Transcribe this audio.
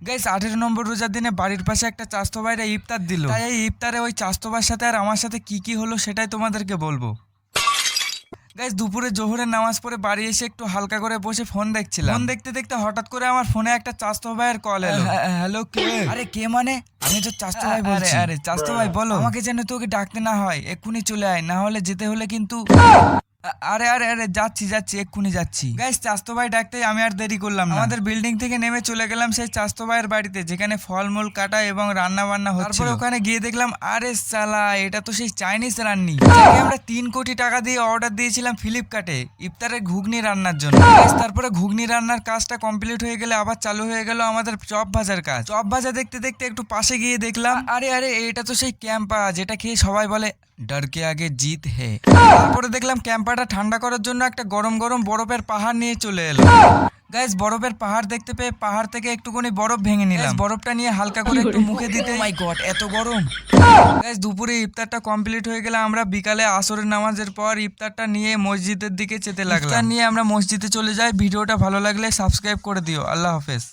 Guys 18 নম্বর রোজার দিনে বাড়ির পাশে একটা চাস্তো ভাইরা ইফতার দিল, তাই এই ইফতারে ওই চাস্তো ভাইয়ের সাথে আর আমার সাথে কি হলো সেটাই তোমাদেরকে বলবো। গাইস দুপুরে জোহরের নামাজ পড়ে বাড়ি এসে একটু হালকা করে বসে ফোন দেখছিলাম। ফোন দেখতে দেখতে হঠাৎ করে আমার ফোনে একটা চাস্তো ভাইয়ের কল এলো। হ্যালো কে? আরে কে মানে? আমি তো চাস্তো ভাই বলছি। আরে চাস্তো ভাই বলো। আমাকে যেন তোকে ডাকতে না হয়, এক্ষুনি চলে আয়, না হলে যেতে হলে কিন্তু। আরে আরে আরে যাচ্ছি এক্ষুনি যাচ্ছি। গাইস চাস্তো ভাই ডাকতে আমি আর দেরি করলাম না, আমাদের বিল্ডিং থেকে নেমে চলে গেলাম সেই চাস্তো ভাইয়ের বাড়িতে, যেখানে ফলমূল কাটা এবং রান্না বান্না হচ্ছিল। তারপরে ওখানে গিয়ে দেখলাম আরে সালা, এটা তো সেই চাইনিজ রান্নি, যাকে আমরা 3 কোটি টাকা দিয়ে অর্ডার দিয়েছিলাম ফ্লিপকার্টে ইফতারের ঘুগনি রান্নার জন্য। Guys, তারপরে ঘুগনি রান্নার কাজটা কমপ্লিট হয়ে গেলে আবার চালু হয়ে গেল আমাদের চপ ভাজার কাজ। চপ ভাজা দেখতে দেখতে একটু পাশে গিয়ে দেখলাম আরে আরে এটা তো সেই ক্যাম্পা, যেটা খেয়ে সবাই বলে ডর কে আগে জিত হে। তারপরে দেখলাম ক্যাম্পাটা ঠান্ডা করার জন্য একটা গরম গরম বরফের পাহাড় নিয়ে চলে এলো। গাইস বরফের পাহাড় দেখতে পেয়ে পাহাড় থেকে একটুখানি বরফ ভেঙে নিলাম। বরফটা নিয়ে হালকা করে একটু মুখে দিতে মাই গড এত গরম। গাইস দুপুরে ইফতারটা কমপ্লিট হয়ে গেলে আমরা বিকালে আসরের নামাজের পর ইফতারটা নিয়ে মসজিদের দিকে যেতে লাগলাম। ইফতার নিয়ে আমরা মসজিদে চলে যাই। ভিডিওটা ভালো লাগলে সাবস্ক্রাইব করে দিও। আল্লাহ হাফেজ।